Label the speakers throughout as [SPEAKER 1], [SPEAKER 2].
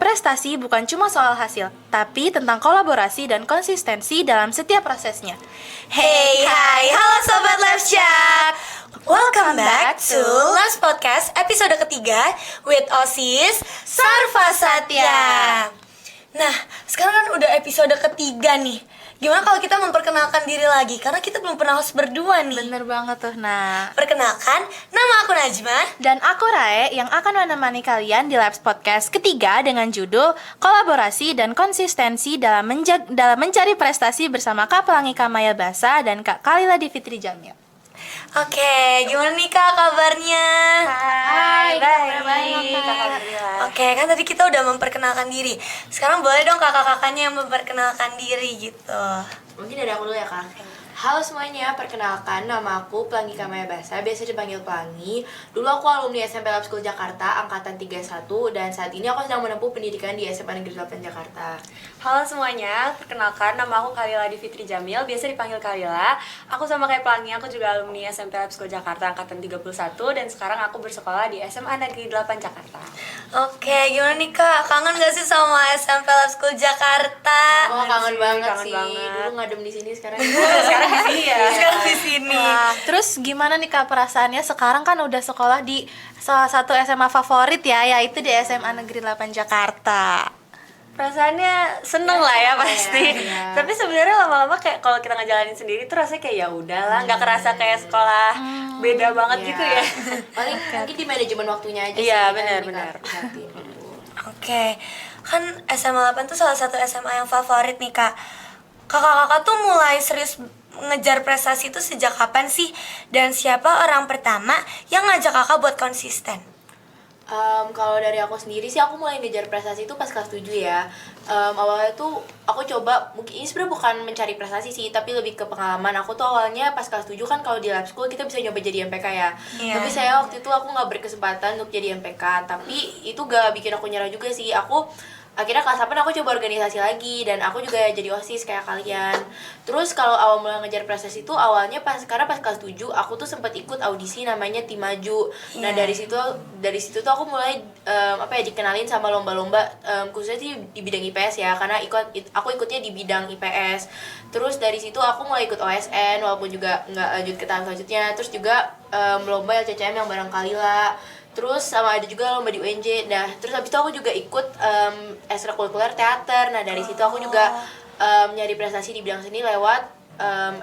[SPEAKER 1] Prestasi bukan cuma soal hasil, tapi tentang kolaborasi dan konsistensi dalam setiap prosesnya.
[SPEAKER 2] Hey, hai, halo Sobat Labsyak. Welcome back to Labs Podcast episode ketiga with OSIS Sarva Satya. Nah, sekarang kan udah episode ketiga nih. Gimana kalau kita memperkenalkan diri lagi? Karena kita belum pernah host berdua nih.
[SPEAKER 1] Bener banget tuh, nah.
[SPEAKER 2] Perkenalkan, nama aku Najma.
[SPEAKER 1] Dan aku Rae yang akan menemani kalian di Labs Podcast ketiga dengan judul Kolaborasi dan Konsistensi dalam mencari prestasi bersama Kak Pelangi Kamaya Basa dan Kak Kalila Divitri Jamil.
[SPEAKER 2] Oke, gimana nih Kak kabarnya?
[SPEAKER 1] Hai, kabar baik.
[SPEAKER 2] Oke, kan tadi kita udah memperkenalkan diri. Sekarang boleh dong kakak-kakaknya yang memperkenalkan diri gitu.
[SPEAKER 3] Mungkin dari aku dulu ya Kak. Halo semuanya, perkenalkan nama aku Pelangi Kamaya Basa, biasa dipanggil Pelangi. Dulu aku alumni SMP Lab School Jakarta, angkatan 31, dan saat ini aku sedang menempuh pendidikan di SMA Negeri 8 Jakarta.
[SPEAKER 4] Halo semuanya, perkenalkan nama aku Kalila Divitri Jamil, biasa dipanggil Kalila. Aku sama kayak Pelangi, aku juga alumni SMP Lab School Jakarta angkatan 31 dan sekarang aku bersekolah di SMA Negeri 8 Jakarta.
[SPEAKER 2] Oke, gimana nih Kak? Kangen gak sih sama SMP Lab School Jakarta?
[SPEAKER 3] Oh, kangen banget
[SPEAKER 4] kangen
[SPEAKER 3] sih.
[SPEAKER 4] banget.
[SPEAKER 3] Dulu ngadem di sini sekarang.
[SPEAKER 4] Sekarang di sini ya.
[SPEAKER 2] Sekarang di sini.
[SPEAKER 1] Wah, terus gimana nih Kak perasaannya sekarang kan udah sekolah di salah satu SMA favorit ya, yaitu di SMA Negeri 8 Jakarta.
[SPEAKER 4] Perasaannya seneng lah ya pasti.
[SPEAKER 3] ya.
[SPEAKER 4] Tapi sebenarnya lama-lama kayak kalau kita ngejalanin sendiri tuh rasanya kayak ya udahlah, nggak kerasa kayak sekolah beda banget gitu ya.
[SPEAKER 3] Paling mungkin di manajemen waktunya aja
[SPEAKER 4] Iya,
[SPEAKER 3] sih.
[SPEAKER 4] benar-benar.
[SPEAKER 2] Oke, kan SMA 8 tuh salah satu SMA yang favorit nih Kak. Kakak-kakak tuh mulai serius ngejar prestasi itu sejak kapan sih? Dan siapa orang pertama yang ngajak kakak buat konsisten?
[SPEAKER 3] Kalau dari aku sendiri sih aku mulai ngejar prestasi itu pas kelas 7 ya. Awalnya tuh aku coba, mungkin ini sebenarnya bukan mencari prestasi sih, tapi lebih ke pengalaman. Aku tuh awalnya pas kelas 7 kan kalau di lab school kita bisa nyoba jadi MPK ya.
[SPEAKER 2] Iya.
[SPEAKER 3] Tapi saya waktu itu aku nggak berkesempatan untuk jadi MPK, tapi itu gak bikin aku nyerah juga sih. Aku akhirnya kelas 8 aku coba organisasi lagi dan aku juga jadi OSIS kayak kalian. Terus kalau awal mulai ngejar prestasi itu awalnya karena pas kelas 7 aku tuh sempat ikut audisi namanya Tim Maju. Nah, dari situ tuh aku mulai dikenalin sama lomba-lomba khususnya sih di bidang IPS ya, karena aku ikutnya di bidang IPS. Terus dari situ aku mulai ikut OSN walaupun juga nggak lanjut ke tahap selanjutnya. Terus juga lomba LCCM yang bareng Kalila. Terus sama ada juga lomba di UNJ. Nah, terus habis itu aku juga ikut ekstrakurikuler teater. Nah, dari situ aku juga nyari prestasi di bidang seni lewat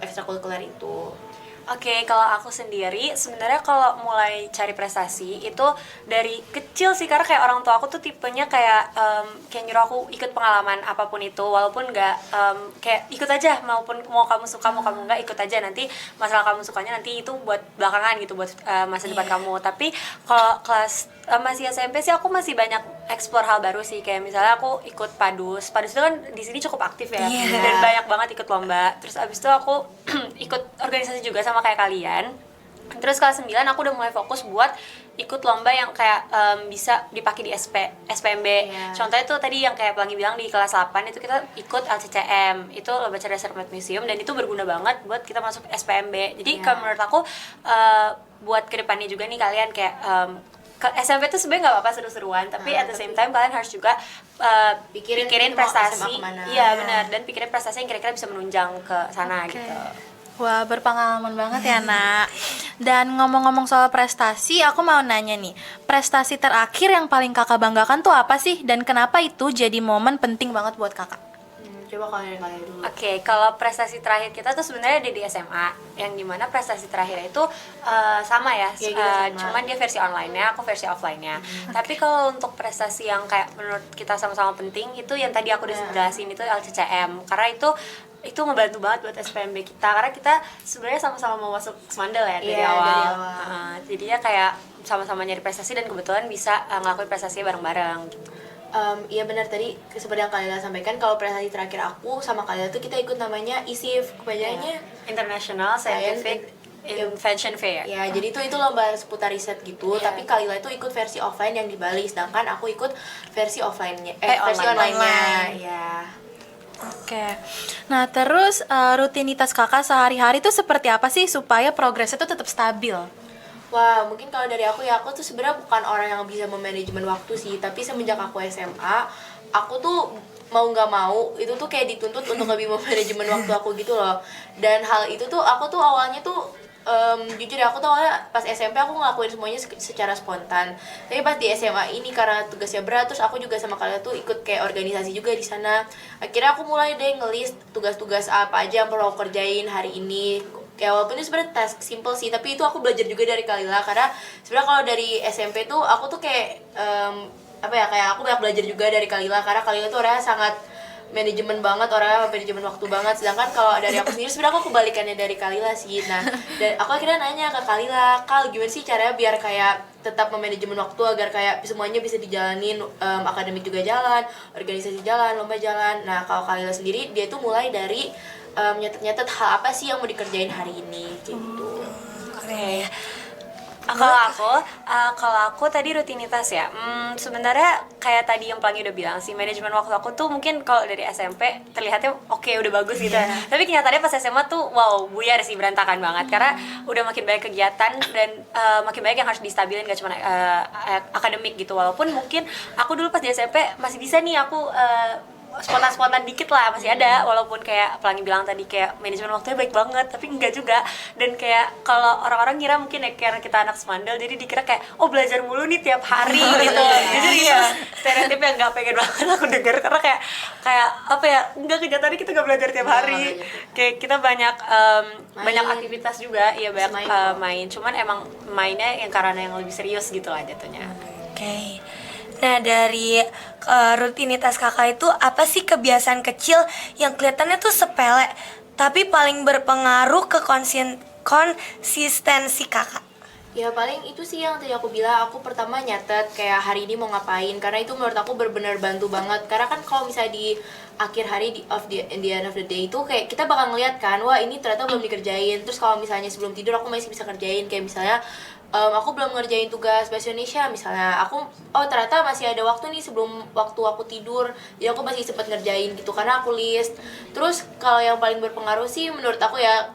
[SPEAKER 3] ekstrakurikuler itu.
[SPEAKER 4] Oke, kalau aku sendiri sebenarnya kalau mulai cari prestasi itu dari kecil sih, karena kayak orang tua aku tuh tipenya kayak nyuruh aku ikut pengalaman apapun itu, walaupun nggak kayak ikut aja, maupun mau kamu suka mau kamu nggak ikut aja, nanti masalah kamu sukanya nanti itu buat belakangan gitu, buat masa depan kamu. Tapi kalau kelas masih SMP sih aku masih banyak explore hal baru sih, kayak misalnya aku ikut padus itu kan di sini cukup aktif ya, dan banyak banget ikut lomba. Terus abis itu aku ikut organisasi juga sama kayak kalian. Terus kelas 9 aku udah mulai fokus buat ikut lomba yang kayak bisa dipakai di SPMB. Contohnya tuh tadi yang kayak Pelangi bilang di kelas 8 itu kita ikut LCCM, itu lomba cerdas cermat museum, dan itu berguna banget buat kita masuk SPMB. Jadi kalau menurut aku buat kedepannya juga nih kalian kayak SMP tuh sebenarnya nggak apa-apa seru-seruan, tapi at the same time kalian harus juga pikirin prestasi. Iya benar, dan pikirin prestasi yang kira-kira bisa menunjang ke sana gitu.
[SPEAKER 1] Wah, berpengalaman banget ya, Nak. Dan ngomong-ngomong soal prestasi, aku mau nanya nih, prestasi terakhir yang paling kakak banggakan tuh apa sih? Dan kenapa itu jadi momen penting banget buat kakak?
[SPEAKER 3] Coba kalian dulu.
[SPEAKER 4] Oke, kalau prestasi terakhir kita tuh sebenarnya ada di SMA, yang dimana prestasi terakhir itu sama ya, cuman dia versi online-nya, aku versi offline-nya. Tapi kalau untuk prestasi yang kayak menurut kita sama-sama penting, itu yang tadi aku udah jelasin, itu LCCM. Karena itu ngebantu banget buat SPMB kita, karena kita sebenarnya sama-sama mau masuk Semandel ya dari awal. Jadinya kayak sama-sama nyari prestasi dan kebetulan bisa ngelakuin prestasi bareng-bareng gitu.
[SPEAKER 3] Iya benar, tadi seperti yang Kalila sampaikan, kalau prestasi terakhir aku sama Kalila tuh kita ikut namanya ISIF, kepanjangannya
[SPEAKER 4] International Scientific Invention Fair.
[SPEAKER 3] Ya, jadi itu lomba seputar riset gitu. Tapi Kalila itu ikut versi offline yang di Bali, sedangkan aku ikut versi offline-nya, versi online-nya. Ya.
[SPEAKER 1] Oke. Nah, terus rutinitas kakak sehari-hari itu seperti apa sih supaya progresnya tuh tetap stabil?
[SPEAKER 3] Wah, mungkin kalau dari aku ya, aku tuh sebenarnya bukan orang yang bisa memanajemen waktu sih, tapi semenjak aku SMA, aku tuh mau nggak mau itu tuh kayak dituntut untuk lebih memanajemen waktu aku gitu loh. Dan hal itu tuh aku tuh awalnya tuh jujur ya, aku tuh awalnya pas SMP aku ngelakuin semuanya secara spontan. Tapi pas di SMA ini karena tugasnya berat, terus aku juga sama kalian tuh ikut kayak organisasi juga di sana. Akhirnya aku mulai deh ngelist tugas-tugas apa aja yang perlu aku kerjain hari ini. Kayak walaupun itu sebenarnya task simple sih, tapi itu aku belajar juga dari Kalila. Karena sebenarnya kalau dari SMP tuh aku tuh kayak apa ya, kayak aku banyak belajar juga dari Kalila. Karena Kalila tuh orangnya sangat manajemen banget, orangnya manajemen waktu banget. Sedangkan kalau dari aku sendiri sebenarnya aku kebalikannya dari Kalila sih. Nah, dan aku akhirnya nanya ke Kalila, Kal, gimana sih caranya biar kayak tetap memanajemen waktu agar kayak semuanya bisa dijalanin, akademik juga jalan, organisasi jalan, lomba jalan. Nah, kalau Kalila sendiri dia tuh mulai dari nyatet-nyatet hal apa sih yang mau dikerjain hari ini gitu.
[SPEAKER 4] Oke. Kalau aku tadi rutinitas ya. Sebenarnya kayak tadi yang Pelangi udah bilang sih, manajemen waktu aku tuh mungkin kalau dari SMP terlihatnya oke, udah bagus gitu. Tapi kenyataannya pas SMA tuh wow, buyar sih, berantakan banget karena udah makin banyak kegiatan dan makin banyak yang harus distabilin, gak cuma akademik gitu. Walaupun mungkin aku dulu pas di SMP masih bisa nih aku spontan-spontan dikit lah, masih ada, walaupun kayak Pelangi bilang tadi kayak manajemen waktunya baik banget, tapi enggak juga. Dan kayak kalau orang-orang ngira mungkin ya karena kita anak semandal jadi dikira kayak oh belajar mulu nih tiap hari gitu. Jadi itu stereotip yang nggak pengen banget aku denger, karena kayak apa ya, enggak, kenyataannya kita nggak belajar tiap hari. Kayak kita banyak banyak aktivitas juga, ya banyak main, cuman emang mainnya yang karena yang lebih serius gitu lah jatuhnya.
[SPEAKER 2] Oke. Nah, dari rutinitas kakak itu apa sih kebiasaan kecil yang kelihatannya tuh sepele tapi paling berpengaruh ke konsistensi kakak?
[SPEAKER 3] Ya paling itu sih yang tadi aku bilang, aku pertama nyatet kayak hari ini mau ngapain, karena itu menurut aku benar-benar bantu banget. Karena kan kalau misalnya di akhir hari in the end of the day itu kayak kita bakal ngeliat kan, wah ini ternyata belum dikerjain. Terus kalau misalnya sebelum tidur aku masih bisa kerjain, kayak misalnya aku belum ngerjain tugas bahasa Indonesia misalnya, aku ternyata masih ada waktu nih sebelum waktu aku tidur, jadi aku masih sempat ngerjain gitu karena aku list. Terus kalau yang paling berpengaruh sih menurut aku ya,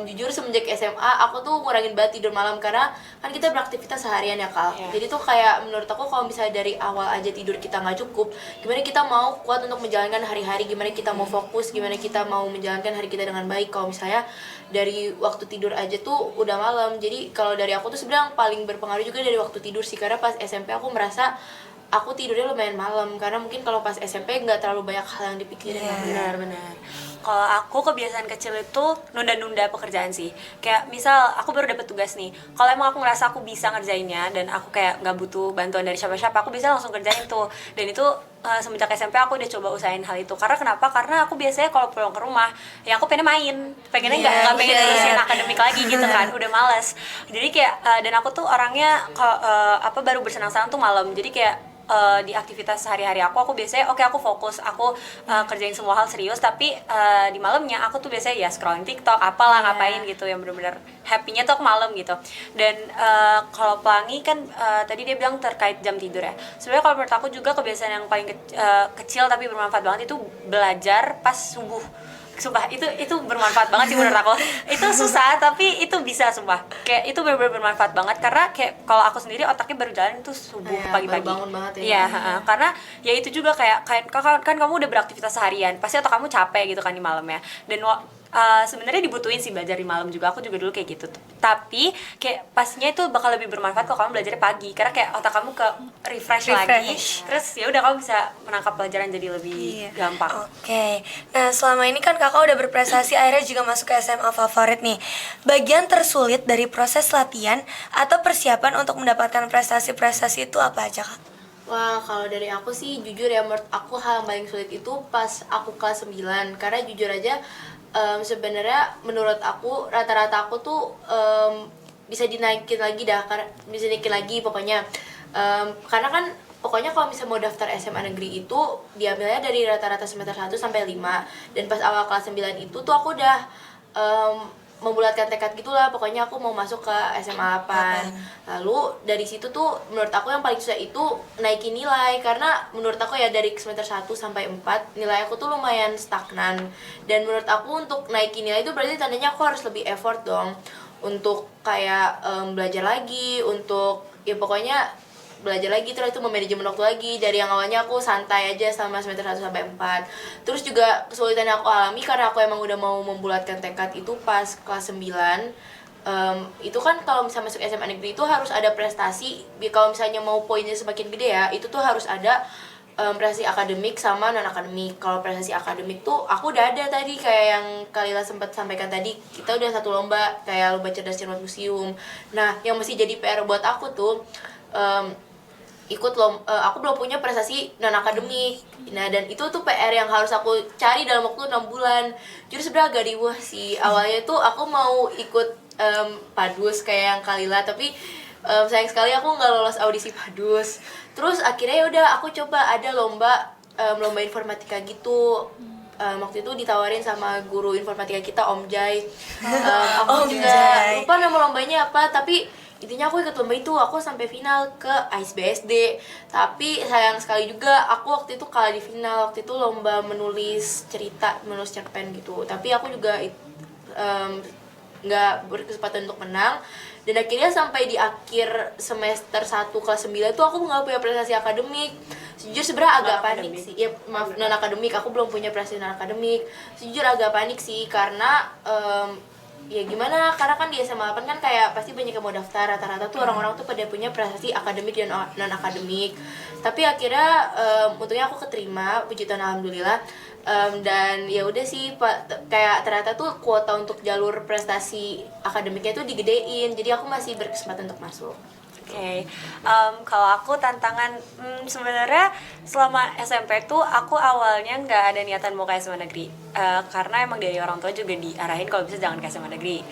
[SPEAKER 3] jujur semenjak SMA aku tuh ngurangin banget tidur malam, karena kan kita beraktivitas seharian ya Kal. Jadi tuh kayak menurut aku kalau misalnya dari awal aja tidur kita nggak cukup, gimana kita mau kuat untuk menjalankan hari-hari, gimana kita mau fokus, gimana kita mau menjalankan hari kita dengan baik kalau misalnya dari waktu tidur aja tuh udah malam. Jadi kalau dari aku tuh sebenarnya yang paling berpengaruh juga dari waktu tidur sih, karena pas SMP aku merasa aku tidurnya lumayan malam, karena mungkin kalau pas SMP nggak terlalu banyak hal yang dipikirin.
[SPEAKER 4] Benar-benar. Kalau aku kebiasaan kecil itu nunda-nunda pekerjaan sih. Kayak misal aku baru dapet tugas nih, kalau emang aku ngerasa aku bisa ngerjainnya dan aku kayak nggak butuh bantuan dari siapa-siapa, aku bisa langsung kerjain tuh. Dan itu semenjak SMP aku udah coba usahain hal itu. Karena kenapa? Karena aku biasanya kalau pulang ke rumah ya aku pengennya nggak pengen ngurusin akademik lagi gitu kan, udah males. Jadi kayak dan aku tuh orangnya baru bersenang-senang tuh malam. Jadi kayak di aktivitas sehari-hari aku biasanya aku fokus, aku kerjain semua hal serius, tapi di malamnya aku tuh biasanya ya scrolling TikTok, apalah ngapain gitu, yang benar-benar happy-nya tuh aku malam gitu. Dan kalau Pelangi kan tadi dia bilang terkait jam tidur ya. Sebenarnya kalau menurut aku juga kebiasaan yang paling kecil tapi bermanfaat banget itu belajar pas subuh. Sumpah itu bermanfaat banget sih menurut aku. Itu susah tapi itu bisa, sumpah. Kayak itu benar-benar bermanfaat banget karena kayak kalau aku sendiri otaknya baru jalan itu subuh pagi-pagi.
[SPEAKER 3] Baru bangun banget ya.
[SPEAKER 4] Iya, karena ya itu juga kayak kan kamu udah beraktivitas seharian, pasti otak kamu capek gitu kan di malamnya. Dan sebenarnya dibutuhin sih belajar di malam juga, aku juga dulu kayak gitu tuh. Tapi kayak pastinya itu bakal lebih bermanfaat kalau kamu belajarnya pagi, karena kayak otak kamu ke refresh lagi, terus ya udah kamu bisa menangkap pelajaran jadi lebih gampang.
[SPEAKER 2] Oke. Nah, selama ini kan kakak udah berprestasi, akhirnya juga masuk ke SMA favorit nih. Bagian tersulit dari proses latihan atau persiapan untuk mendapatkan prestasi-prestasi itu apa aja, Kak?
[SPEAKER 3] Wah, kalau dari aku sih jujur ya, menurut aku hal yang paling sulit itu pas aku kelas 9. Karena jujur aja sebenarnya menurut aku rata-rata aku tuh bisa dinaikin lagi bisa dinaikin lagi pokoknya. Karena kan pokoknya kalau misalnya mau daftar SMA negeri itu diambilnya dari rata-rata semester 1 sampai 5. Dan pas awal kelas 9 itu tuh aku udah membulatkan tekad gitulah, pokoknya aku mau masuk ke SMA 8. Lalu dari situ tuh menurut aku yang paling susah itu naikin nilai, karena menurut aku ya dari semester 1 sampai 4 nilai aku tuh lumayan stagnan. Dan menurut aku untuk naikin nilai itu berarti tandanya aku harus lebih effort dong. untuk kayak belajar lagi, untuk ya pokoknya belajar lagi. Terus itu memanajemen waktu lagi. Dari yang awalnya aku santai aja sama semester 1 sampai 4. Terus juga kesulitan yang aku alami karena aku emang udah mau membulatkan tekad itu pas kelas 9. Itu kan kalau misalnya masuk SMA negeri itu harus ada prestasi. Kalau misalnya mau poinnya semakin gede ya, itu tuh harus ada prestasi akademik sama non akademik. Kalau prestasi akademik tuh aku udah ada tadi, kayak yang Kalila sempat sampaikan tadi, kita udah satu lomba kayak lomba cerdas cermat museum. Nah, yang mesti jadi PR buat aku tuh aku belum punya prestasi non akademik. Nah, dan itu tuh PR yang harus aku cari dalam waktu 6 bulan. Jadi sebenarnya agak riwah sih. Awalnya tuh aku mau ikut Padus kayak yang Kalila, tapi sayang sekali aku nggak lolos audisi Padus. Terus akhirnya ya udah aku coba ada lomba informatika gitu. Waktu itu ditawarin sama guru informatika kita, Om Jai. Aku juga lupa nama lombanya apa, tapi intinya aku ikut lomba itu, aku sampai final ke AISBSD. Tapi sayang sekali juga aku waktu itu kalah di final. Waktu itu lomba menulis cerita, menulis cerpen gitu. Tapi aku juga nggak berkesempatan untuk menang. Dan akhirnya sampai di akhir semester 1 kelas 9 tuh aku nggak punya prestasi akademik. Sejujur sebenarnya agak panik sih. Ya maaf, non akademik, aku belum punya prestasi non akademik. Sejujur agak panik sih karena ya gimana, karena kan di SMA 8 kan kayak pasti banyak yang mau daftar, rata-rata tuh orang-orang tuh pada punya prestasi akademik dan non akademik. Tapi akhirnya untungnya aku keterima, puji Tuhan alhamdulillah. Dan ya udah sih kayak ternyata tuh kuota untuk jalur prestasi akademiknya tuh digedein, jadi aku masih berkesempatan untuk masuk.
[SPEAKER 4] Oke, kalau aku tantangan sebenarnya selama SMP tuh aku awalnya nggak ada niatan mau ke SMA negeri, karena emang dari orang tua juga diarahin kalau bisa jangan ke SMA negeri.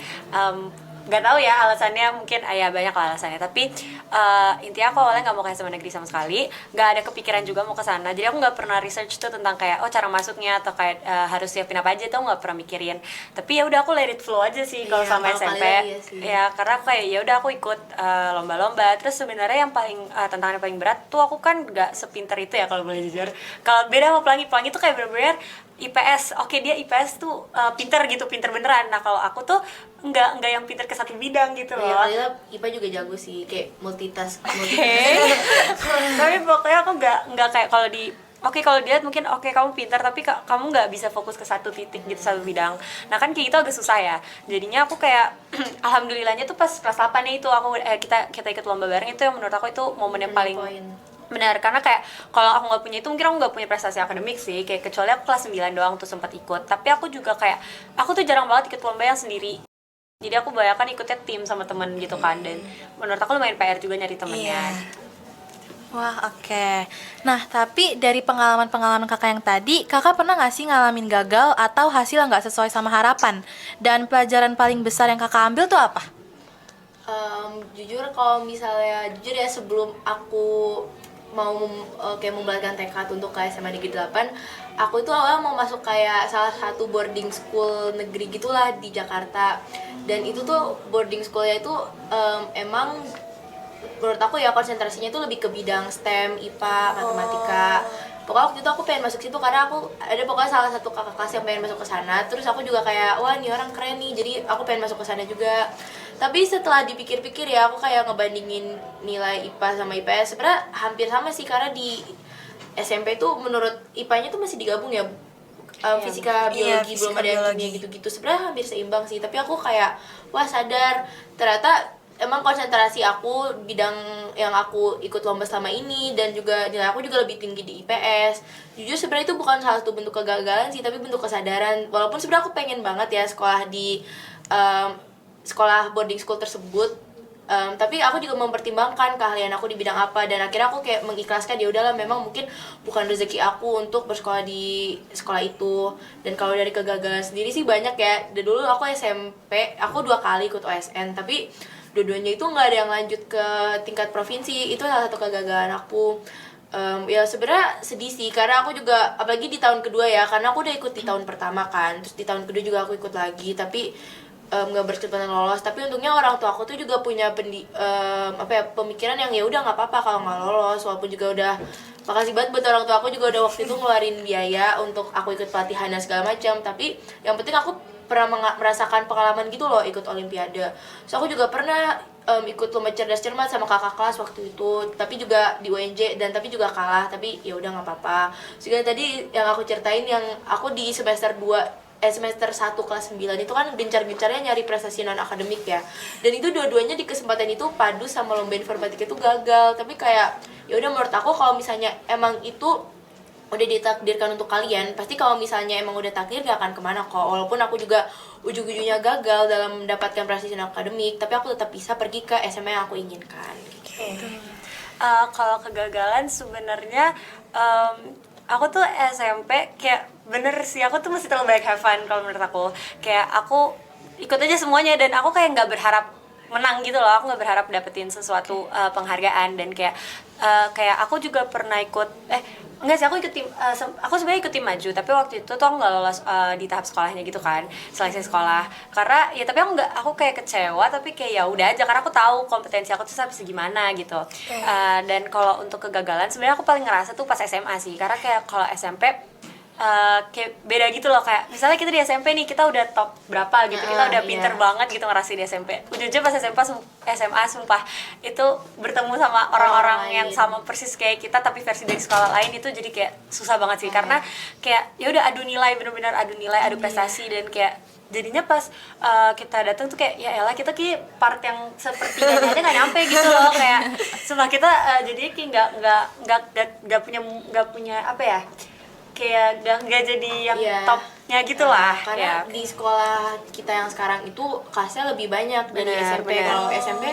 [SPEAKER 4] Nggak tahu ya alasannya, mungkin ya banyak lah alasannya, tapi intinya aku awalnya nggak mau ke SMA negeri sama sekali, nggak ada kepikiran juga mau ke sana. Jadi aku nggak pernah research tuh tentang kayak cara masuknya atau kayak harus siapin apa aja tuh nggak pernah mikirin. Tapi ya udah aku let it flow aja sih kalau sama SMP. Ya karena aku kayak ya udah aku ikut lomba-lomba. Terus sebenarnya yang paling tantangan yang paling berat tuh aku kan nggak sepinter itu ya kalau boleh jujur. Kalau beda sama Pelangi tuh kayak bener-bener IPS, oke dia IPS tuh pinter gitu, pinter beneran. Nah kalau aku tuh nggak yang pinter ke satu bidang gitu loh.
[SPEAKER 3] Ya Kalila IPA juga jago sih, kayak multitask.
[SPEAKER 4] Tapi pokoknya aku nggak kayak kalau dilihat mungkin kamu pintar tapi kamu nggak bisa fokus ke satu titik gitu, satu bidang. Nah kan kayak gitu agak susah ya. Jadinya aku kayak alhamdulillahnya tuh pas kelas 8-nya itu aku kita ikut lomba bareng, itu yang menurut aku itu momen yang paling benar, karena kayak kalau aku nggak punya itu mungkin aku nggak punya prestasi akademik sih, kayak kecuali aku kelas 9 doang tuh sempat ikut. Tapi aku juga kayak aku tuh jarang banget ikut lomba yang sendiri. Jadi aku bayangkan ikutnya tim sama temen gitu kan, dan menurut aku lumayan PR juga nyari temennya.
[SPEAKER 1] Wah, oke. Nah, tapi dari pengalaman-pengalaman kakak yang tadi, kakak pernah nggak sih ngalamin gagal atau hasil yang nggak sesuai sama harapan? Dan pelajaran paling besar yang kakak ambil tuh apa?
[SPEAKER 3] Jujur ya, sebelum aku mau kayak membulatkan tekad untuk ke SMA Negeri 8, aku itu awalnya mau masuk kayak salah satu boarding school negeri gitulah di Jakarta. Dan itu tuh boarding schoolnya itu emang menurut aku ya konsentrasinya itu lebih ke bidang STEM, IPA, matematika. Pokoknya waktu itu aku pengen masuk situ karena aku ada pokoknya salah satu kakak kelas yang pengen masuk ke sana. Terus aku juga kayak, wah ini orang keren nih, jadi aku pengen masuk ke sana juga. Tapi setelah dipikir-pikir ya, aku kayak ngebandingin nilai IPA sama IPS, sebenarnya hampir sama sih, karena di SMP tuh menurut IPA-nya tuh masih digabung ya, fisika, biologi, belum ada yang kimia gitu-gitu. Sebenarnya hampir seimbang sih, tapi aku kayak wah sadar ternyata emang konsentrasi aku bidang yang aku ikut lomba selama ini, dan juga nilai aku juga lebih tinggi di IPS. Jujur sebenarnya itu bukan salah satu bentuk kegagalan sih, tapi bentuk kesadaran. Walaupun sebenarnya aku pengen banget ya sekolah di sekolah boarding school tersebut, tapi aku juga mempertimbangkan keahlian aku di bidang apa, dan akhirnya aku kayak mengikhlaskan ya udahlah, memang mungkin bukan rezeki aku untuk bersekolah di sekolah itu. Dan kalau dari kegagalan sendiri sih banyak ya. Dari dulu aku SMP aku 2 kali ikut OSN, tapi dua-duanya itu nggak ada yang lanjut ke tingkat provinsi. Itu salah satu kegagalan aku. Ya sebenarnya sedih sih, karena aku juga apalagi di tahun kedua ya, karena aku udah ikut di tahun pertama kan, terus di tahun kedua juga aku ikut lagi, tapi nggak berkesempatan lolos. Tapi untungnya orang tua aku tuh juga punya pemikiran yang ya udah nggak apa-apa kalau nggak lolos. Walaupun juga udah makasih banget buat orang tua aku, juga udah waktu itu ngeluarin biaya untuk aku ikut pelatihan dan segala macam. Tapi yang penting aku pernah merasakan pengalaman gitu loh ikut olimpiade. So aku juga pernah ikut lomba cerdas cermat sama kakak kelas waktu itu, tapi juga di UNJ dan tapi juga kalah, tapi ya udah nggak apa-apa. Juga tadi yang aku ceritain yang aku di semester 1 kelas 9 itu kan gencar-gencarnya nyari prestasi non akademik ya. Dan itu dua-duanya di kesempatan itu padu sama lomba informatika itu gagal. Tapi kayak ya udah menurut aku kalau misalnya emang itu udah ditakdirkan untuk kalian, pasti kalau misalnya emang udah takdir gak akan kemana kok. Walaupun aku juga ujung-ujungnya gagal dalam mendapatkan prestasi akademik, tapi aku tetap bisa pergi ke SMA yang aku inginkan gitu.
[SPEAKER 4] Kalau kegagalan sebenarnya aku tuh SMP kayak bener sih, aku tuh masih terlalu banyak have fun kalau menurut aku. Kayak aku ikut aja semuanya dan aku kayak nggak berharap menang gitu loh, aku nggak berharap dapetin sesuatu penghargaan. Dan kayak aku juga pernah ikut enggak sih, aku ikut tim aku sebenarnya ikut tim maju, tapi waktu itu tuh aku nggak lolos di tahap sekolahnya gitu kan, seleksi sekolah. Karena ya tapi aku kayak kecewa, tapi kayak ya udah aja karena aku tahu kompetensi aku tuh sampai segimana gitu. Dan kalau untuk kegagalan sebenarnya aku paling ngerasa tuh pas SMA sih, karena kayak kalau SMP kayak beda gitu loh. Kayak misalnya kita di SMP nih, kita udah top berapa gitu, kita udah pinter banget gitu ngerasain di SMP. Ujung-ujungnya pas SMA sumpah itu bertemu sama orang-orang yang sama persis kayak kita tapi versi dari sekolah lain, itu jadi kayak susah banget sih. Karena kayak ya udah adu nilai, bener-bener adu nilai, adu prestasi. Dan kayak jadinya pas kita datang tuh kayak ya elah, kita kayak part yang sepertiganya aja nggak nyampe gitu loh. Kayak sumpah kita jadinya kayak nggak punya apa ya, kayak nggak jadi yang topnya gitulah.
[SPEAKER 3] Karena di sekolah kita yang sekarang itu kelasnya lebih banyak dari SMP. Kalau SMP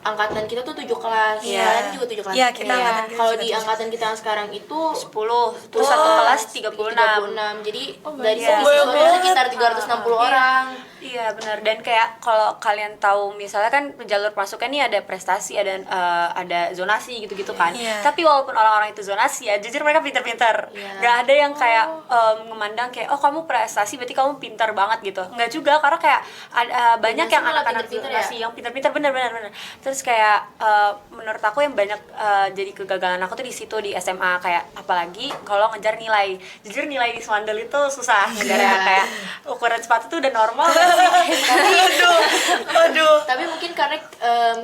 [SPEAKER 3] angkatan kita tuh 7 kelas, kan juga 7 kelas.
[SPEAKER 2] Iya, kita angkatan kita
[SPEAKER 3] Kalau
[SPEAKER 2] juga
[SPEAKER 3] di
[SPEAKER 2] 7
[SPEAKER 3] angkatan kita yang sekarang itu
[SPEAKER 4] 10 terus satu kelas 36.
[SPEAKER 3] Jadi dari siswa sekitar 360 orang.
[SPEAKER 4] Iya benar. Dan kayak kalau kalian tahu misalnya kan jalur masuknya nih ada prestasi, ada zonasi gitu-gitu kan. Tapi walaupun orang-orang itu zonasi ya, jujur mereka pintar-pintar. Gak ada yang kayak memandang kayak oh kamu prestasi berarti kamu pintar banget gitu. Enggak juga, karena kayak ada banyak yang anak-anak zonasi yang pintar-pintar, benar. Terus kayak menurut aku yang banyak jadi kegagalan aku tuh di situ di SMA. Kayak apalagi kalau ngejar nilai. Jujur nilai di Swandel itu susah ngejarnya. Kayak ukuran sepatu tuh udah normal kan sih.
[SPEAKER 2] Aduh.
[SPEAKER 3] Tapi mungkin karena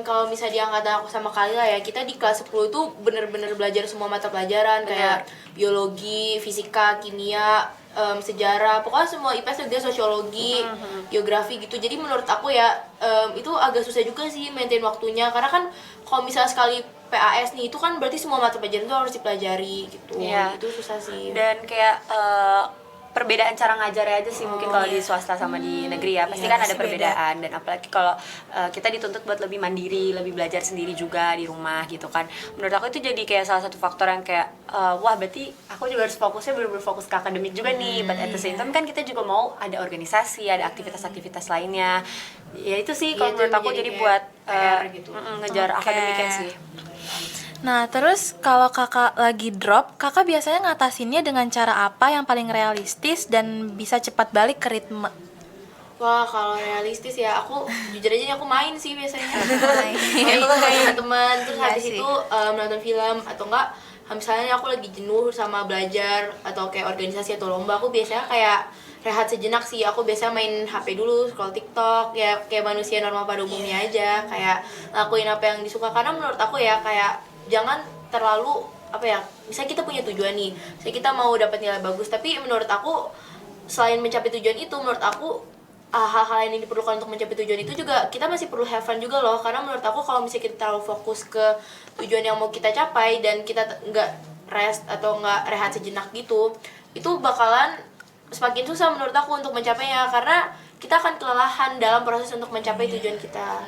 [SPEAKER 3] kalau misalnya di angkatan aku sama Kalila ya, kita di kelas 10 itu bener-bener belajar semua mata pelajaran. Kayak biologi, fisika, kimia, sejarah, pokoknya semua IPS juga, sosiologi, geografi gitu. Jadi menurut aku ya itu agak susah juga sih maintain waktunya, karena kan kalau misalnya sekali PAS nih itu kan berarti semua mata pelajaran itu harus dipelajari gitu. Itu susah sih.
[SPEAKER 4] Dan kayak perbedaan cara ngajarnya aja sih mungkin kalau di swasta sama di negeri ya pasti kan ada perbedaan. Dan apalagi kalau kita dituntut buat lebih mandiri, lebih belajar sendiri juga di rumah gitu kan. Menurut aku itu jadi kayak salah satu faktor yang kayak wah berarti aku juga harus fokusnya bener-bener fokus ke akademik juga nih. But at the same time kan kita juga mau ada organisasi, ada aktivitas-aktivitas lainnya. Ya itu sih kalau menurut aku jadi buat
[SPEAKER 3] gitu.
[SPEAKER 4] Ngejar akademiknya sih.
[SPEAKER 1] Nah, terus kalau kakak lagi drop, kakak biasanya ngatasinnya dengan cara apa yang paling realistis dan bisa cepat balik ke ritme?
[SPEAKER 3] Wah, kalau realistis ya aku jujur aja nih aku main sih biasanya. Main sama teman, terus habis itu nonton film atau enggak misalnya aku lagi jenuh sama belajar atau kayak organisasi atau lomba, aku biasanya kayak rehat sejenak sih. Aku biasa main HP dulu, scroll TikTok, ya kayak manusia normal pada umumnya aja, kayak lakuin apa yang disuka. Karena menurut aku ya kayak jangan terlalu apa ya, misalnya kita punya tujuan nih, misalnya kita mau dapat nilai bagus, tapi menurut aku selain mencapai tujuan itu, menurut aku hal-hal yang diperlukan untuk mencapai tujuan itu juga kita masih perlu have fun juga loh. Karena menurut aku kalau misalnya kita terlalu fokus ke tujuan yang mau kita capai dan kita nggak rest atau nggak rehat sejenak gitu, itu bakalan semakin susah menurut aku untuk mencapainya, karena kita akan kelelahan dalam proses untuk mencapai tujuan kita.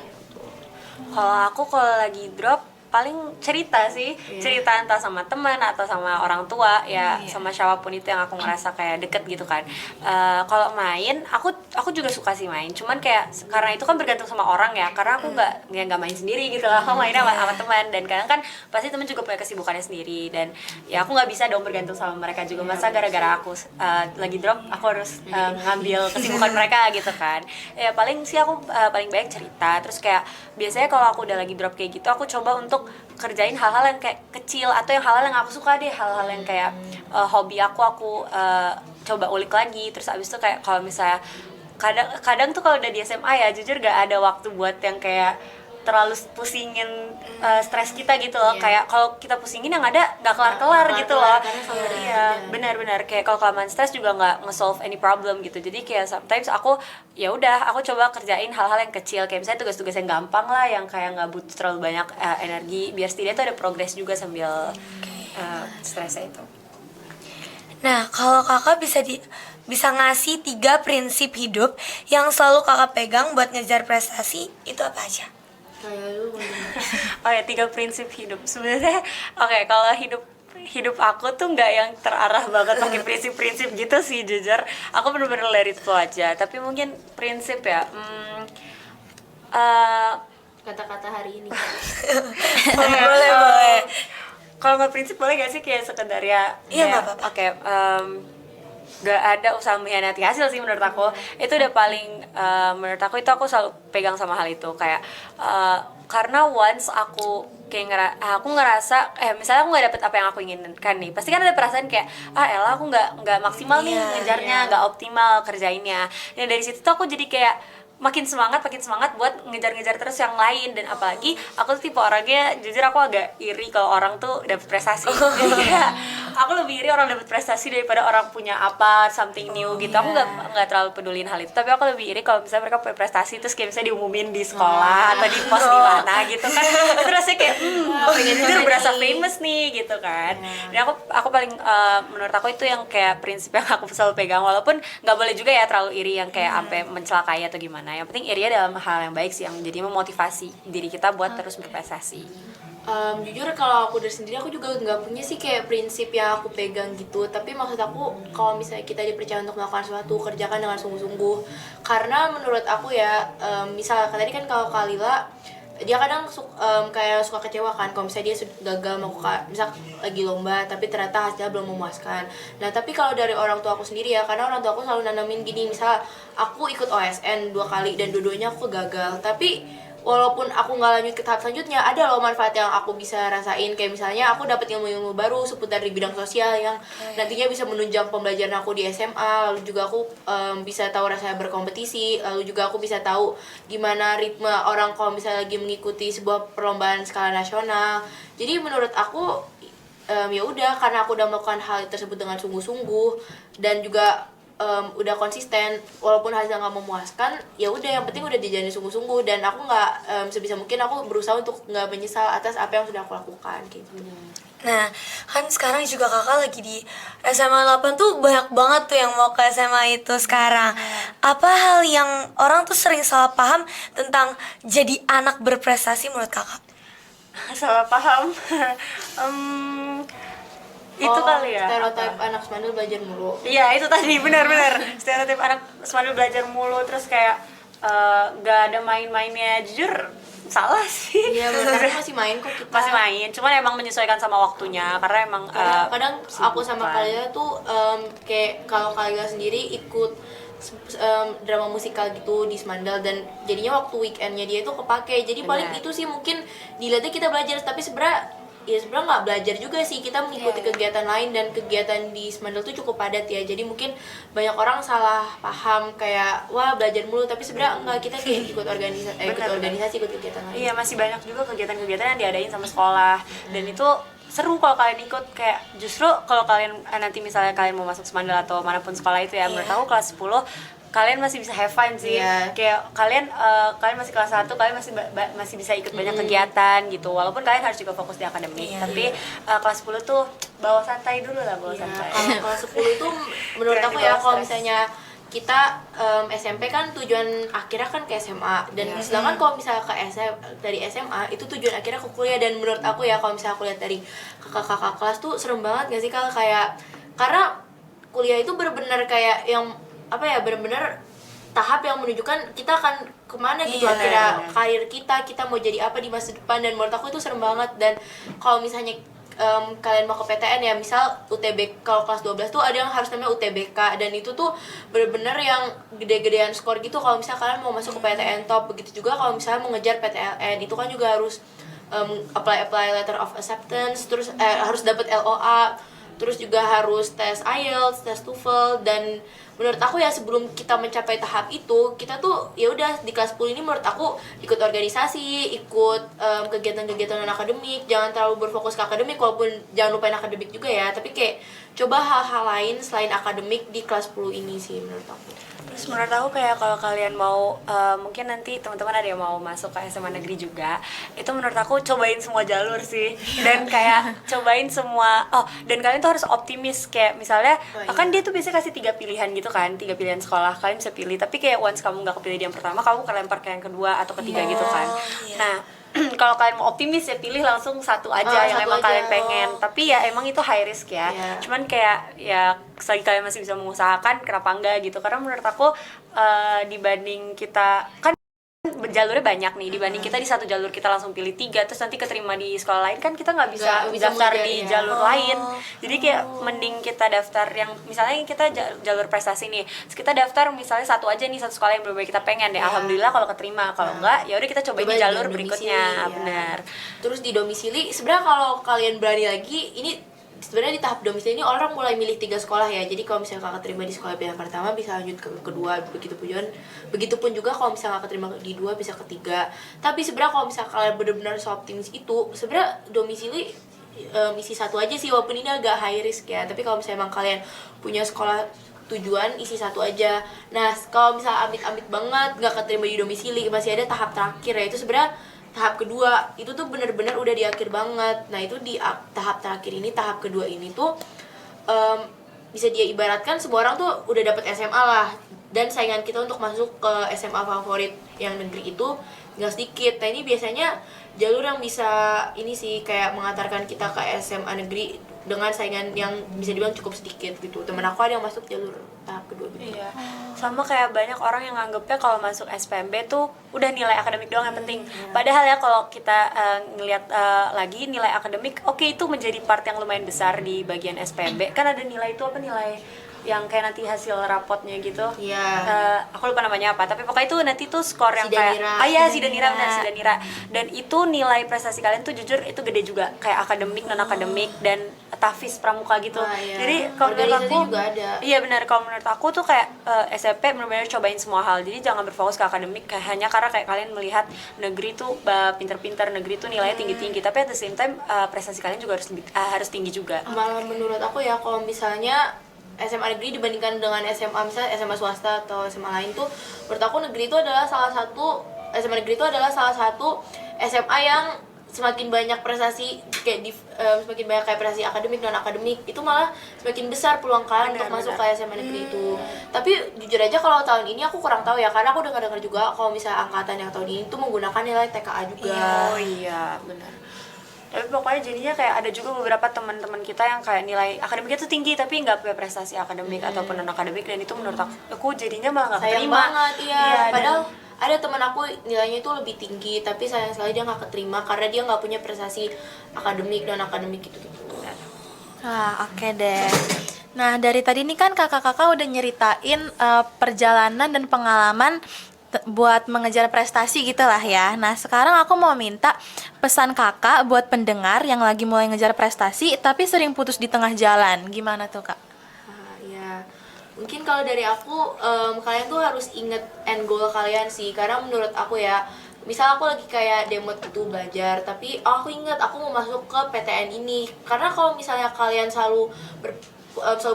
[SPEAKER 4] Kalau lagi drop paling cerita sih, cerita entah sama teman atau sama orang tua ya, sama siapapun itu yang aku ngerasa kayak deket gitu kan. Kalau main, aku juga suka sih main, cuman kayak karena itu kan bergantung sama orang ya, karena aku nggak main sendiri gitu lah, aku mainnya sama teman. Dan kadang kan pasti teman juga punya kesibukannya sendiri, dan ya aku nggak bisa dong bergantung sama mereka juga, masa gara-gara aku lagi drop aku harus ngambil kesibukan mereka gitu kan. Ya paling sih aku paling banyak cerita. Terus kayak biasanya kalau aku udah lagi drop kayak gitu, aku coba untuk kerjain hal-hal yang kayak kecil atau yang hal-hal yang aku suka deh, hal-hal yang kayak hobi aku coba ulik lagi. Terus abis itu kayak kalau misalnya kadang tuh kalau udah di SMA ya jujur gak ada waktu buat yang kayak terlalu pusingin stres kita gitu loh. Kayak kalau kita pusingin yang ada nggak kelar-kelar gitu loh. Iya, benar-benar kayak kalau kelamaan stres juga nggak nge-solve any problem gitu. Jadi kayak sometimes aku ya udah aku coba kerjain hal-hal yang kecil kayak misalnya tugas-tugas yang gampang lah yang kayak nggak butuh terlalu banyak energi biar setidaknya tuh ada progres juga sambil stresnya itu.
[SPEAKER 2] Nah, kalau kakak bisa ngasih 3 prinsip hidup yang selalu kakak pegang buat ngejar prestasi, itu apa aja?
[SPEAKER 3] Kayak lu
[SPEAKER 4] Oh ya, 3 prinsip hidup. Sebenarnya kalau hidup aku tuh nggak yang terarah banget pakai prinsip-prinsip gitu sih jujur. Aku bener-bener let it flow aja. Tapi mungkin prinsip ya.
[SPEAKER 3] kata-kata hari ini.
[SPEAKER 2] Boleh.
[SPEAKER 4] Kalau nggak prinsip boleh gak sih kayak sekedar ya?
[SPEAKER 2] Iya, nggak
[SPEAKER 4] kayak,
[SPEAKER 2] apa-apa.
[SPEAKER 4] Oke, gak ada usaha mengkhianati hasil sih menurut aku. Itu udah paling menurut aku itu aku selalu pegang sama hal itu kayak karena once aku kayak aku ngerasa misalnya aku nggak dapet apa yang aku inginkan nih, pasti kan ada perasaan kayak elah aku nggak maksimal nih ngejarnya, nggak optimal kerjainnya. Nah dari situ tuh aku jadi kayak makin semangat buat ngejar-ngejar terus yang lain. Dan apalagi aku tuh tipe orangnya jujur aku agak iri kalau orang tuh dapet prestasi. Jadi kayak aku lebih iri orang dapet prestasi daripada orang punya apa something new gitu. Aku nggak terlalu pedulin hal itu, tapi aku lebih iri kalau misalnya mereka punya prestasi terus kayak misalnya diumumin di sekolah atau di pos di mana gitu kan. Itu rasanya kayak jujur berasa famous nih gitu kan. Dan aku paling menurut aku itu yang kayak prinsip yang aku selalu pegang, walaupun nggak boleh juga ya terlalu iri yang kayak sampai mencelakai atau gimana. Yang penting irinya dalam hal yang baik sih, yang jadi memotivasi diri kita buat terus berprestasi.
[SPEAKER 3] Jujur kalau aku dari sendiri aku juga nggak punya sih kayak prinsip yang aku pegang gitu, tapi maksud aku kalau misalnya kita dipercaya untuk melakukan sesuatu, kerjakan dengan sungguh-sungguh. Karena menurut aku ya, misal tadi kan kalau Kalila dia kadang kayak suka kecewa kan kalau misalnya dia gagal misal lagi lomba tapi ternyata hasilnya belum memuaskan. Nah tapi kalau dari orang tua aku sendiri ya, karena orang tua aku selalu nanamin gini, misal aku ikut OSN 2 kali dan dua-duanya aku gagal, tapi walaupun aku nggak lanjut ke tahap selanjutnya, ada loh manfaat yang aku bisa rasain. Kayak misalnya aku dapat ilmu-ilmu baru seputar di bidang sosial yang nantinya bisa menunjang pembelajaran aku di SMA. Lalu juga aku bisa tahu rasanya berkompetisi. Lalu juga aku bisa tahu gimana ritme orang kalau misalnya lagi mengikuti sebuah perlombaan skala nasional. Jadi menurut aku ya udah, karena aku udah melakukan hal tersebut dengan sungguh-sungguh dan juga udah konsisten, walaupun hasilnya nggak memuaskan, ya udah yang penting udah dijalani sungguh-sungguh. Dan aku nggak sebisa mungkin aku berusaha untuk nggak menyesal atas apa yang sudah aku lakukan kayak gitu.
[SPEAKER 2] Nah, kan sekarang juga kakak lagi di SMA 8 tuh banyak banget tuh yang mau ke SMA itu sekarang. Apa hal yang orang tuh sering salah paham tentang jadi anak berprestasi menurut kakak?
[SPEAKER 4] Salah paham. Itu kali ya
[SPEAKER 3] Stereotip
[SPEAKER 4] apa?
[SPEAKER 3] anak Semandul belajar mulu.
[SPEAKER 4] Iya itu tadi benar-benar stereotip anak Semandul belajar mulu terus kayak gak ada main-mainnya. Jujur salah sih.
[SPEAKER 3] Iya benar, masih main kok kita.
[SPEAKER 4] Masih main, cuman emang menyesuaikan sama waktunya karena emang
[SPEAKER 3] kadang aku sama Kalila tuh kayak kalau Kalila sendiri ikut drama musikal gitu di Semandal, dan jadinya waktu weekendnya dia tuh kepake. Jadi paling itu sih mungkin dilihatnya kita belajar, tapi sebenarnya nggak belajar juga sih, kita mengikuti kegiatan lain, dan kegiatan di Semandal tuh cukup padat ya. Jadi mungkin banyak orang salah paham kayak wah belajar mulu, tapi sebenarnya enggak, kita kayak ikut organisasi, ikut kegiatan lain.
[SPEAKER 4] iya masih banyak juga kegiatan-kegiatan yang diadain sama sekolah dan itu seru kalau kalian ikut. Kayak justru kalau kalian nanti misalnya kalian mau masuk Semandal atau manapun sekolah itu ya, menurut aku kelas 10 kalian masih bisa have fun sih. Kayak kalian masih kelas 1, kalian masih bisa ikut banyak kegiatan gitu, walaupun kalian harus juga fokus di akademik. Tapi kelas 10 tuh bawa santai dulu lah, santai.
[SPEAKER 3] Kalau kelas 10 itu menurut aku ya, kalau misalnya kita SMP kan tujuan akhirnya kan ke SMA, dan sedangkan kalau misalnya dari SMA itu tujuan akhirnya ke kuliah. Dan menurut aku ya, kalau misalnya aku lihat dari kakak-kakak kelas tuh serem banget gak sih Kal, kayak karena kuliah itu benar-benar kayak yang apa ya, benar-benar tahap yang menunjukkan kita akan kemana gitu akhirnya karir kita mau jadi apa di masa depan. Dan menurut aku itu serem banget. Dan kalau misalnya kalian mau ke PTN ya, misal UTBK, kalau kelas 12 tuh ada yang harus namanya UTBK, dan itu tuh bener-bener yang gede-gedean skor gitu kalau misalnya kalian mau masuk ke PTN top. Begitu juga kalau misalnya mau ngejar PTLN, itu kan juga harus apply letter of acceptance, terus harus dapat LOA. terus juga harus tes IELTS, tes TOEFL, dan menurut aku ya sebelum kita mencapai tahap itu, kita tuh ya udah di kelas 10 ini menurut aku ikut organisasi, ikut kegiatan-kegiatan non akademik, jangan terlalu berfokus ke akademik walaupun jangan lupain akademik juga ya, tapi kayak coba hal-hal lain selain akademik di kelas 10 ini sih menurut aku.
[SPEAKER 4] Terus menurut aku kayak kalau kalian mau mungkin nanti teman-teman ada yang mau masuk ke SMA negeri juga, itu menurut aku cobain semua jalur sih, dan kayak cobain semua. Dan kalian tuh harus optimis, kayak misalnya kan dia tuh biasanya kasih 3 pilihan gitu kan, 3 pilihan sekolah, kalian bisa pilih, tapi kayak once kamu nggak kepilih di yang pertama, kamu kelempar ke yang kedua atau ketiga gitu kan. Nah kalau kalian mau optimis ya pilih langsung satu aja yang
[SPEAKER 3] satu
[SPEAKER 4] emang
[SPEAKER 3] aja.
[SPEAKER 4] kalian pengen, tapi ya emang itu high risk ya. Cuman kayak ya selagi kalian masih bisa mengusahakan, kenapa enggak gitu, karena menurut aku dibanding kita kan jalurnya banyak nih, dibanding kita di satu jalur kita langsung pilih 3 terus nanti keterima di sekolah lain, kan kita nggak bisa
[SPEAKER 3] Nggak bisa
[SPEAKER 4] daftar
[SPEAKER 3] mengejar
[SPEAKER 4] di
[SPEAKER 3] ya.
[SPEAKER 4] jalur lain. Jadi kayak mending kita daftar yang misalnya kita jalur prestasi nih, terus kita daftar misalnya satu aja nih, satu sekolah yang bener-bener kita pengen deh, alhamdulillah kalau keterima, kalau enggak ya udah kita cobain di jalur berikutnya. Benar.
[SPEAKER 3] Terus di domisili sebenarnya kalau kalian berani lagi, ini sebenarnya di tahap domisili ini orang mulai milih 3 sekolah ya. Jadi kalau misalnya kakak terima di sekolah yang pertama bisa lanjut ke kedua, begitupun juga kalau misalnya kakak terima di 2 bisa ketiga. Tapi sebenarnya kalau misalnya kalian benar-benar seoptimis itu, sebenarnya domisili isi satu aja sih, walaupun ini agak high risk ya. Tapi kalau misalnya emang kalian punya sekolah tujuan, isi satu aja. Nah kalau misalnya amit-amit banget nggak keterima di domisili, masih ada tahap terakhir ya, itu sebenarnya tahap kedua. Itu tuh bener-bener udah di akhir banget. Nah itu di tahap terakhir ini, tahap kedua ini tuh bisa dia ibaratkan semua orang tuh udah dapet SMA lah, dan saingan kita untuk masuk ke SMA favorit yang negeri itu nggak sedikit. Nah ini biasanya jalur yang bisa ini sih kayak mengantarkan kita ke SMA negeri dengan saingan yang bisa dibilang cukup sedikit gitu. Temen aku ada yang masuk jalur tahap kedua gitu.
[SPEAKER 4] Iya, sama kayak banyak orang yang nganggepnya kalau masuk SPMB tuh udah nilai akademik doang yang penting. Padahal ya kalau kita ngelihat lagi nilai akademik, oke itu menjadi part yang lumayan besar di bagian SPMB. Kan ada nilai itu apa, nilai yang kayak nanti hasil rapotnya gitu.
[SPEAKER 3] Iya.
[SPEAKER 4] Aku lupa namanya apa, tapi pokoknya itu nanti tuh skor yang
[SPEAKER 3] Sidanira.
[SPEAKER 4] kayak Sidanira, benar, Sidanira. Dan itu nilai prestasi kalian tuh jujur itu gede juga, kayak akademik, non akademik, dan TAFIS pramuka gitu.
[SPEAKER 3] Iya.
[SPEAKER 4] Jadi kalau menurut
[SPEAKER 3] Organisasi
[SPEAKER 4] aku
[SPEAKER 3] juga ada.
[SPEAKER 4] iya benar, kalau menurut aku tuh kayak SMP benar-benar cobain semua hal. Jadi jangan berfokus ke akademik hanya karena kayak kalian melihat negeri tuh pinter-pinter, negeri tuh nilainya tinggi-tinggi, tapi at the same time prestasi kalian juga harus tinggi juga.
[SPEAKER 3] Malah menurut aku ya, kalau misalnya SMA negeri dibandingkan dengan SMA misalnya SMA swasta atau SMA lain tuh, menurut aku negeri itu adalah salah satu SMA negeri itu adalah salah satu SMA yang semakin banyak prestasi kayak semakin banyak kayak prestasi akademik non akademik, itu malah semakin besar peluang kalian untuk masuk ke SMA negeri itu. Tapi jujur aja kalau tahun ini aku kurang tahu ya, karena aku dengar juga kalau misalnya angkatan yang tahun ini tuh menggunakan nilai TKA juga.
[SPEAKER 4] Oh iya benar. Tapi pokoknya jadinya kayak ada juga beberapa teman-teman kita yang kayak nilai akademiknya tuh tinggi tapi nggak punya prestasi akademik ataupun non akademik, dan itu menurut aku jadinya malah nggak
[SPEAKER 3] Sayang
[SPEAKER 4] keterima.
[SPEAKER 3] banget, iya. Padahal
[SPEAKER 4] dan
[SPEAKER 3] ada teman aku nilainya itu lebih tinggi, tapi sayang sekali dia nggak keterima karena dia nggak punya prestasi akademik dan akademik gitu.
[SPEAKER 1] Oke deh. Nah, dari tadi nih kan kakak-kakak udah nyeritain perjalanan dan pengalaman buat mengejar prestasi gitu lah ya. Nah, sekarang aku mau minta pesan kakak buat pendengar yang lagi mulai ngejar prestasi tapi sering putus di tengah jalan. Gimana tuh, Kak?
[SPEAKER 3] Ya, mungkin kalau dari aku, kalian tuh harus inget end goal kalian sih. Karena menurut aku ya, misal aku lagi kayak demot gitu belajar, tapi aku inget aku mau masuk ke PTN ini. Karena kalau misalnya kalian selalu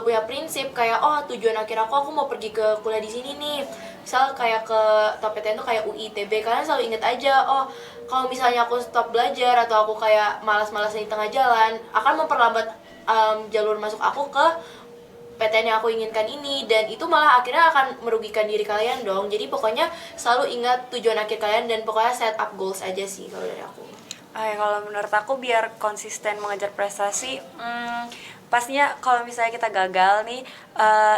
[SPEAKER 3] punya prinsip kayak tujuan akhir aku mau pergi ke kuliah di sini nih, misal kayak ke top PTN tuh kayak UI, ITB, kalian selalu inget aja kalau misalnya aku stop belajar atau aku kayak malas-malasan di tengah jalan, akan memperlambat jalur masuk aku ke PTN yang aku inginkan ini, dan itu malah akhirnya akan merugikan diri kalian dong. Jadi pokoknya selalu ingat tujuan akhir kalian dan pokoknya set up goals aja sih kalau dari aku.
[SPEAKER 4] Kalau menurut aku biar konsisten mengejar prestasi, pastinya kalau misalnya kita gagal nih,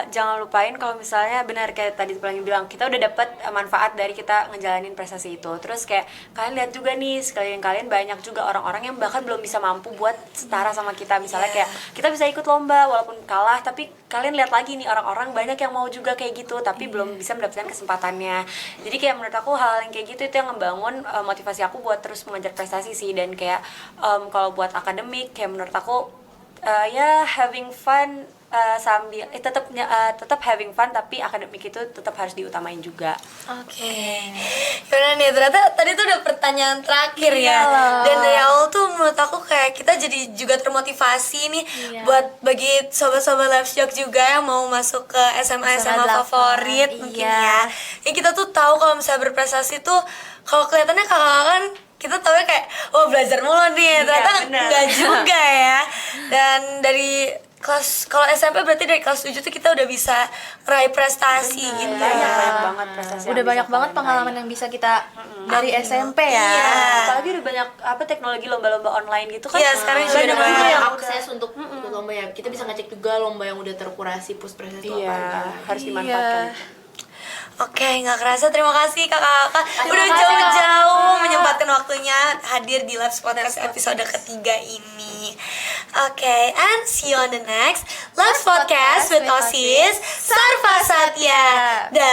[SPEAKER 4] jangan lupain kalau misalnya benar kayak tadi Pelangi bilang, kita udah dapet manfaat dari kita ngejalanin prestasi itu. Terus kayak kalian lihat juga nih, sekalian kalian banyak juga orang-orang yang bahkan belum bisa mampu buat setara sama kita. Misalnya kayak kita bisa ikut lomba walaupun kalah, tapi kalian lihat lagi nih orang-orang banyak yang mau juga kayak gitu tapi belum bisa mendapatkan kesempatannya. Jadi kayak menurut aku hal yang kayak gitu itu yang ngebangun motivasi aku buat terus mengejar prestasi sih. Dan kayak kalau buat akademik, kayak menurut aku ya having fun sambil tetap having fun, tapi akademik itu tetap harus diutamain juga.
[SPEAKER 2] Oke. Yaudah nih, ternyata tadi tuh udah pertanyaan terakhir ya.
[SPEAKER 1] loh.
[SPEAKER 2] Dan dari awal tuh menurut aku kayak kita jadi juga termotivasi nih buat bagi sobat-sobat Live Shock juga yang mau masuk ke SMA favorit mungkin ya. Ya kita tuh tahu kalau misalnya berprestasi tuh kalau kelihatannya kakak kan kita tahu kayak wah belajar mulu nih, ternyata enggak juga ya. Dan dari kelas, kalau SMP berarti dari kelas 7 tuh kita udah bisa raih prestasi gitu.
[SPEAKER 4] Banyak banget prestasi.
[SPEAKER 1] Udah
[SPEAKER 4] yang
[SPEAKER 1] banyak
[SPEAKER 4] bisa
[SPEAKER 1] banget
[SPEAKER 4] kalian
[SPEAKER 1] pengalaman yang bisa kita dari SMP ya.
[SPEAKER 2] Iya.
[SPEAKER 4] apalagi udah banyak teknologi lomba-lomba online gitu kan.
[SPEAKER 2] Iya, sekarang juga
[SPEAKER 3] Banyak
[SPEAKER 2] udah
[SPEAKER 3] juga
[SPEAKER 2] banyak.
[SPEAKER 3] yang akses untuk ikut lomba ya. Kita bisa ngecek juga lomba yang udah terkurasi push prestasi itu apa aja.
[SPEAKER 4] harus dimanfaatkan.
[SPEAKER 2] Oke, nggak kerasa. Terima kasih kakak-kakak udah jauh-jauh menyempatkan waktunya hadir di Labs Podcast episode ketiga ini. Oke, and see you on the next Labs Podcast with Osis Sarfa Satya. Dan